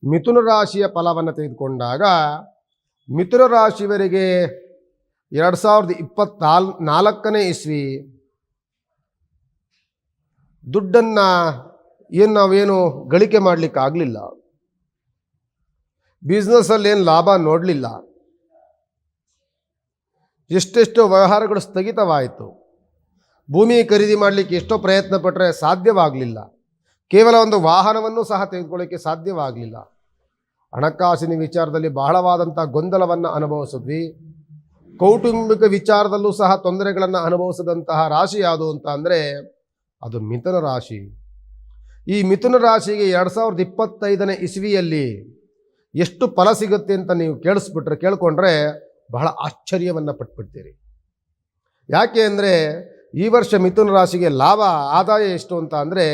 ಮಿಥುನ ರಾಶಿಯ ಫಲವನ್ನು ತೆಗೆದುಕೊಂಡಾಗ ಮಿಥುನ ರಾಶಿಯವರಿಗೆ 2024ನೇ ಇಸ್ವಿ ದುಡ್ಡನ್ನು ನಾವೇನು ಗಳಿಕೆ ಮಾಡಲಿಕ್ಕಾಗಲಿಲ್ಲ. ಬಿಸ್ನೆಸ್ಸಲ್ಲಿ ಏನು ಲಾಭ ನೋಡಲಿಲ್ಲ. ಎಷ್ಟೆಷ್ಟೋ ವ್ಯವಹಾರಗಳು ಸ್ಥಗಿತವಾಯಿತು. ಭೂಮಿ ಖರೀದಿ ಮಾಡಲಿಕ್ಕೆ ಎಷ್ಟೋ ಪ್ರಯತ್ನ ಪಟ್ಟರೆ ಸಾಧ್ಯವಾಗಲಿಲ್ಲ. ಕೇವಲ ಒಂದು ವಾಹನವನ್ನು ಸಹ ತೆಗೆದುಕೊಳ್ಳೋಕ್ಕೆ ಸಾಧ್ಯವಾಗಲಿಲ್ಲ. ಹಣಕಾಸಿನ ವಿಚಾರದಲ್ಲಿ ಬಹಳವಾದಂಥ ಗೊಂದಲವನ್ನು ಅನುಭವಿಸಿದ್ವಿ. ಕೌಟುಂಬಿಕ ವಿಚಾರದಲ್ಲೂ ಸಹ ತೊಂದರೆಗಳನ್ನು ಅನುಭವಿಸಿದಂತಹ ರಾಶಿ ಯಾವುದು ಅಂತ ಅಂದರೆ ಅದು ಮಿಥುನ ರಾಶಿ. ಈ ಮಿಥುನ ರಾಶಿಗೆ 2025ನೇ ಇಸ್ವಿಯಲ್ಲಿ ಎಷ್ಟು ಫಲ ಸಿಗುತ್ತೆ ಅಂತ ನೀವು ಕೇಳಿಕೊಂಡ್ರೆ ಬಹಳ ಆಶ್ಚರ್ಯವನ್ನು ಪಟ್ಬಿಡ್ತೀರಿ. ಯಾಕೆ ಅಂದರೆ ಈ ವರ್ಷ ಮಿಥುನ ರಾಶಿಗೆ ಲಾಭ ಆದಾಯ ಎಷ್ಟು ಅಂತ ಅಂದರೆ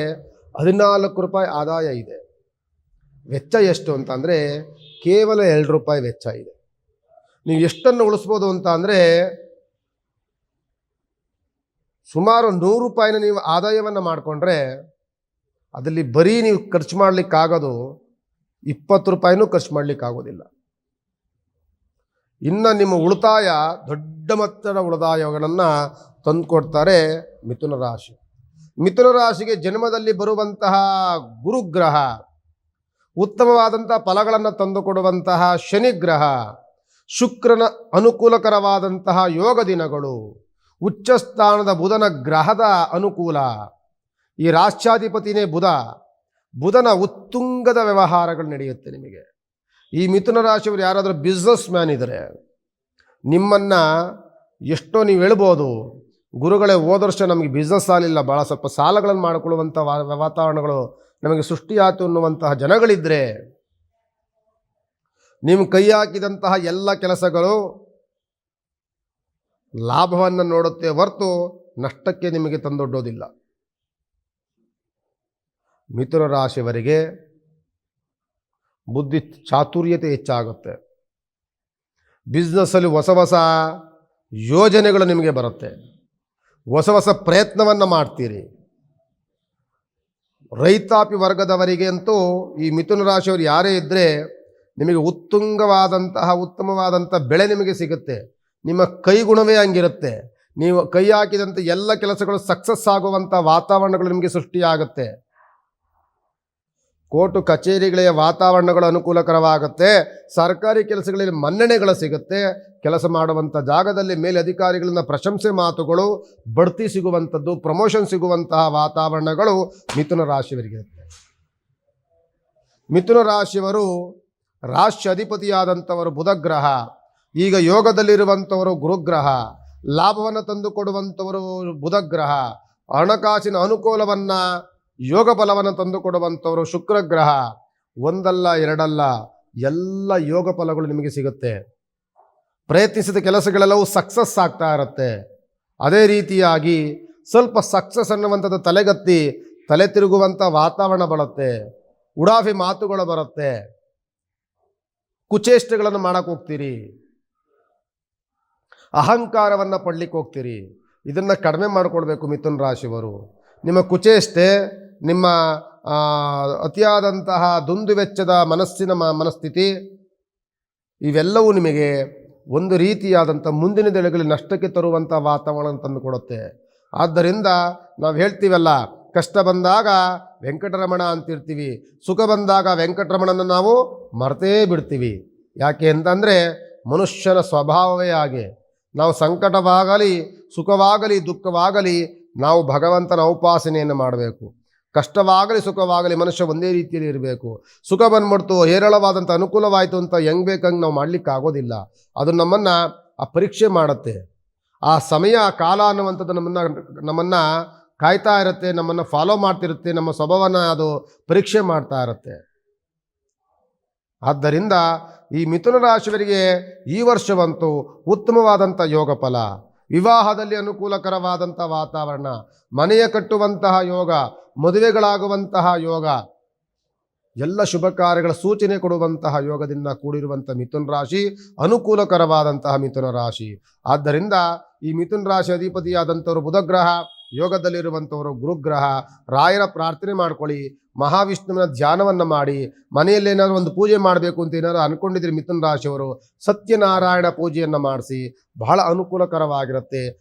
14 ರೂಪಾಯಿ ಆದಾಯ ಇದೆ. ವೆಚ್ಚ ಎಷ್ಟು ಅಂತ ಅಂದರೆ ಕೇವಲ 2 ರೂಪಾಯಿ ವೆಚ್ಚ ಇದೆ. ನೀವು ಎಷ್ಟನ್ನು ಉಳಿಸ್ಬೋದು ಅಂತ ಅಂದರೆ ಸುಮಾರು 100 ರೂಪಾಯಿನ ನೀವು ಆದಾಯವನ್ನು ಮಾಡಿಕೊಂಡ್ರೆ ಅದರಲ್ಲಿ ಬರೀ ನೀವು ಖರ್ಚು ಮಾಡಲಿಕ್ಕಾಗೋದು 20 ರೂಪಾಯಿನೂ ಖರ್ಚು ಮಾಡಲಿಕ್ಕಾಗೋದಿಲ್ಲ. ಇನ್ನು ನಿಮ್ಮ ಉಳಿತಾಯ ದೊಡ್ಡ ಮೊತ್ತದ ಉಳಿತಾಯಗಳನ್ನು ತಂದುಕೊಡ್ತಾರೆ ಮಿಥುನ ರಾಶಿ. ಮಿಥುನ ರಾಶಿಗೆ ಜನ್ಮದಲ್ಲಿ ಬರುವಂತಹ ಗುರುಗ್ರಹ, ಉತ್ತಮವಾದಂಥ ಫಲಗಳನ್ನು ತಂದುಕೊಡುವಂತಹ ಶನಿಗ್ರಹ, ಶುಕ್ರನ ಅನುಕೂಲಕರವಾದಂತಹ ಯೋಗ ದಿನಗಳು, ಉಚ್ಚಸ್ಥಾನದ ಬುಧನ ಗ್ರಹದ ಅನುಕೂಲ, ಈ ರಾಷ್ಟ್ರಾಧಿಪತಿನೇ ಬುಧನ ಉತ್ತುಂಗದ ವ್ಯವಹಾರಗಳು ನಡೆಯುತ್ತೆ ನಿಮಗೆ. ಈ ಮಿಥುನ ರಾಶಿಯವರು ಯಾರಾದರೂ ಬಿಸ್ನೆಸ್ ಮ್ಯಾನ್ ಇದ್ದರೆ ನಿಮ್ಮನ್ನು ಎಷ್ಟೋ ನೀವು ಹೇಳ್ಬೋದು, ಗುರುಗಳೇ ಹೋದ ವರ್ಷ ನಮಗೆ ಬಿಸ್ನೆಸ್ ಆಗಲಿಲ್ಲ, ಭಾಳ ಸ್ವಲ್ಪ ಸಾಲಗಳನ್ನು ಮಾಡಿಕೊಳ್ಳುವಂಥ ವಾತಾವರಣಗಳು ನಮಗೆ ಸೃಷ್ಟಿಯಾಯಿತು ಅನ್ನುವಂತಹ ಜನಗಳಿದ್ದರೆ ನಿಮ್ಮ ಕೈ ಹಾಕಿದಂತಹ ಎಲ್ಲ ಕೆಲಸಗಳು ಲಾಭವನ್ನು ನೋಡುತ್ತೆ ಹೊರತು ನಷ್ಟಕ್ಕೆ ನಿಮಗೆ ತಂದೊಡ್ಡೋದಿಲ್ಲ. ಮಿಥುನ ರಾಶಿಯವರಿಗೆ ಬುದ್ಧಿ ಚಾತುರ್ಯತೆ ಹೆಚ್ಚಾಗುತ್ತೆ. ಬಿಸ್ನೆಸ್ಸಲ್ಲಿ ಹೊಸ ಹೊಸ ಯೋಜನೆಗಳು ನಿಮಗೆ ಬರುತ್ತೆ. ಹೊಸ ಹೊಸ ಪ್ರಯತ್ನವನ್ನು ಮಾಡ್ತೀರಿ. ರೈತಾಪಿ ವರ್ಗದವರಿಗೆ ಅಂತೂ ಈ ಮಿಥುನ ರಾಶಿಯವರು ಯಾರೇ ಇದ್ದರೆ ನಿಮಗೆ ಉತ್ತಮವಾದಂಥ ಬೆಳೆ ನಿಮಗೆ ಸಿಗುತ್ತೆ. ನಿಮ್ಮ ಕೈಗುಣವೇ ಹಂಗಿರುತ್ತೆ. ನೀವು ಕೈ ಹಾಕಿದಂಥ ಎಲ್ಲ ಕೆಲಸಗಳು ಸಕ್ಸಸ್ ಆಗುವಂಥ ವಾತಾವರಣಗಳು ನಿಮಗೆ ಸೃಷ್ಟಿಯಾಗುತ್ತೆ. ಕೋರ್ಟು ಕಚೇರಿಗಳಿಗೆ ವಾತಾವರಣಗಳು ಅನುಕೂಲಕರವಾಗುತ್ತೆ. ಸರ್ಕಾರಿ ಕೆಲಸಗಳಲ್ಲಿ ಮನ್ನಣೆಗಳು ಸಿಗುತ್ತೆ. ಕೆಲಸ ಮಾಡುವಂಥ ಜಾಗದಲ್ಲಿ ಮೇಲೆ ಅಧಿಕಾರಿಗಳಿಂದ ಪ್ರಶಂಸೆ ಮಾತುಗಳು, ಬಡ್ತಿ ಸಿಗುವಂಥದ್ದು, ಪ್ರಮೋಷನ್ ಸಿಗುವಂತಹ ವಾತಾವರಣಗಳು ಮಿಥುನ ರಾಶಿಯವರಿಗಿರುತ್ತೆ. ಮಿಥುನ ರಾಶಿಯವರು ರಾಶಿ ಅಧಿಪತಿಯಾದಂಥವರು ಬುಧಗ್ರಹ, ಈಗ ಯೋಗದಲ್ಲಿರುವಂಥವರು ಗುರುಗ್ರಹ, ಲಾಭವನ್ನು ತಂದುಕೊಡುವಂಥವರು ಬುಧಗ್ರಹ, ಹಣಕಾಸಿನ ಅನುಕೂಲವನ್ನು ಯೋಗ ಫಲವನ್ನು ತಂದುಕೊಡುವಂಥವರು ಶುಕ್ರಗ್ರಹ. ಒಂದಲ್ಲ ಎರಡಲ್ಲ, ಎಲ್ಲ ಯೋಗ ಫಲಗಳು ನಿಮಗೆ ಸಿಗುತ್ತೆ. ಪ್ರಯತ್ನಿಸಿದ ಕೆಲಸಗಳೆಲ್ಲವೂ ಸಕ್ಸಸ್ ಆಗ್ತಾ ಇರುತ್ತೆ. ಅದೇ ರೀತಿಯಾಗಿ ಸ್ವಲ್ಪ ಸಕ್ಸಸ್ ಅನ್ನುವಂಥದ್ದು ತಲೆಗತ್ತಿ ತಲೆ ತಿರುಗುವಂಥ ವಾತಾವರಣ ಬರುತ್ತೆ. ಉಡಾಫಿ ಮಾತುಗಳು ಬರುತ್ತೆ. ಕುಚೇಷ್ಟೆಗಳನ್ನು ಮಾಡಕ್ಕೆ ಹೋಗ್ತೀರಿ. ಅಹಂಕಾರವನ್ನು ಪಡಲಿಕ್ಕೆ ಹೋಗ್ತೀರಿ. ಇದನ್ನು ಕಡಿಮೆ ಮಾಡಿಕೊಡ್ಬೇಕು ಮಿಥುನ ರಾಶಿಯವರು. ನಿಮ್ಮ ಕುಚೇಷ್ಟೆ, ನಿಮ್ಮ ಅತಿಯಾದಂತಹ ದುಂದುವೆಚ್ಚದ ಮನಸ್ಥಿತಿ ಇವೆಲ್ಲವೂ ನಿಮಗೆ ಒಂದು ರೀತಿಯಾದಂಥ ಮುಂದಿನ ದಿನಗಳಲ್ಲಿ ನಷ್ಟಕ್ಕೆ ತರುವಂಥ ವಾತಾವರಣ ತಂದುಕೊಡುತ್ತೆ. ಆದ್ದರಿಂದ ನಾವು ಹೇಳ್ತೀವಲ್ಲ, ಕಷ್ಟ ಬಂದಾಗ ವೆಂಕಟರಮಣ ಅಂತಿರ್ತೀವಿ, ಸುಖ ಬಂದಾಗ ವೆಂಕಟರಮಣನ ನಾವು ಮರ್ತೇ ಬಿಡ್ತೀವಿ. ಯಾಕೆ ಅಂತಂದರೆ ಮನುಷ್ಯನ ಸ್ವಭಾವವೇ ಹಾಗೆ. ನಾವು ಸಂಕಟವಾಗಲಿ ಸುಖವಾಗಲಿ ದುಃಖವಾಗಲಿ ನಾವು ಭಗವಂತನ ಉಪಾಸನೆಯನ್ನು ಮಾಡಬೇಕು. ಕಷ್ಟವಾಗಲಿ ಸುಖವಾಗಲಿ ಮನುಷ್ಯ ಒಂದೇ ರೀತಿಯಲ್ಲಿ ಇರಬೇಕು. ಸುಖ ಬಂದ್ಬಿಡ್ತು, ಹೇರಳವಾದಂಥ ಅನುಕೂಲವಾಯಿತು ಅಂತ ಹೆಂಗೆ ಬೇಕಂಗೆ ನಾವು ಮಾಡಲಿಕ್ಕೆ ಆಗೋದಿಲ್ಲ. ಅದು ನಮ್ಮನ್ನು ಆ ಪರೀಕ್ಷೆ ಮಾಡುತ್ತೆ. ಆ ಸಮಯ ಕಾಲ ಅನ್ನುವಂಥದ್ದು ನಮ್ಮನ್ನು ಕಾಯ್ತಾ ಇರುತ್ತೆ, ನಮ್ಮನ್ನು ಫಾಲೋ ಮಾಡ್ತಿರುತ್ತೆ, ನಮ್ಮ ಸ್ವಭಾವನ ಅದು ಪರೀಕ್ಷೆ ಮಾಡ್ತಾ ಇರುತ್ತೆ. ಆದ್ದರಿಂದ ಈ ಮಿಥುನ ರಾಶಿಯವರಿಗೆ ಈ ವರ್ಷವಂತೂ ಉತ್ತಮವಾದಂಥ ಯೋಗ ಫಲ, ವಿವಾಹದಲ್ಲಿ ಅನುಕೂಲಕರವಾದಂಥ ವಾತಾವರಣ, ಮನೆಯ ಕಟ್ಟುವಂತಹ ಯೋಗ, ಮದುವೆಗಳಾಗುವಂತಹ ಯೋಗ, ಎಲ್ಲ ಶುಭ ಕಾರ್ಯಗಳ ಸೂಚನೆ ಕೊಡುವಂತಹ ಯೋಗದಿಂದ ಕೂಡಿರುವಂಥ ಮಿಥುನ ರಾಶಿ ಅನುಕೂಲಕರವಾದಂತಹ ಮಿಥುನ ರಾಶಿ. ಆದ್ದರಿಂದ ಈ ಮಿಥುನ ರಾಶಿ ಅಧಿಪತಿಯಾದಂಥವರು ಬುಧಗ್ರಹ ಯೋಗದಲ್ಲಿರುವಂಥವರು ಗುರುಗ್ರಹ ರಾಯರ ಪ್ರಾರ್ಥನೆ ಮಾಡ್ಕೊಳ್ಳಿ, ಮಹಾವಿಷ್ಣುವಿನ ಧ್ಯಾನವನ್ನು ಮಾಡಿ, ಮನೆಯಲ್ಲಿ ಏನಾದರೂ ಒಂದು ಪೂಜೆ ಮಾಡಬೇಕು ಅಂತ ಏನಾದ್ರು ಅಂದ್ಕೊಂಡಿದ್ರೆ ಮಿಥುನ ರಾಶಿಯವರು ಸತ್ಯನಾರಾಯಣ ಪೂಜೆಯನ್ನು ಮಾಡಿಸಿ, ಬಹಳ ಅನುಕೂಲಕರವಾಗಿರುತ್ತೆ.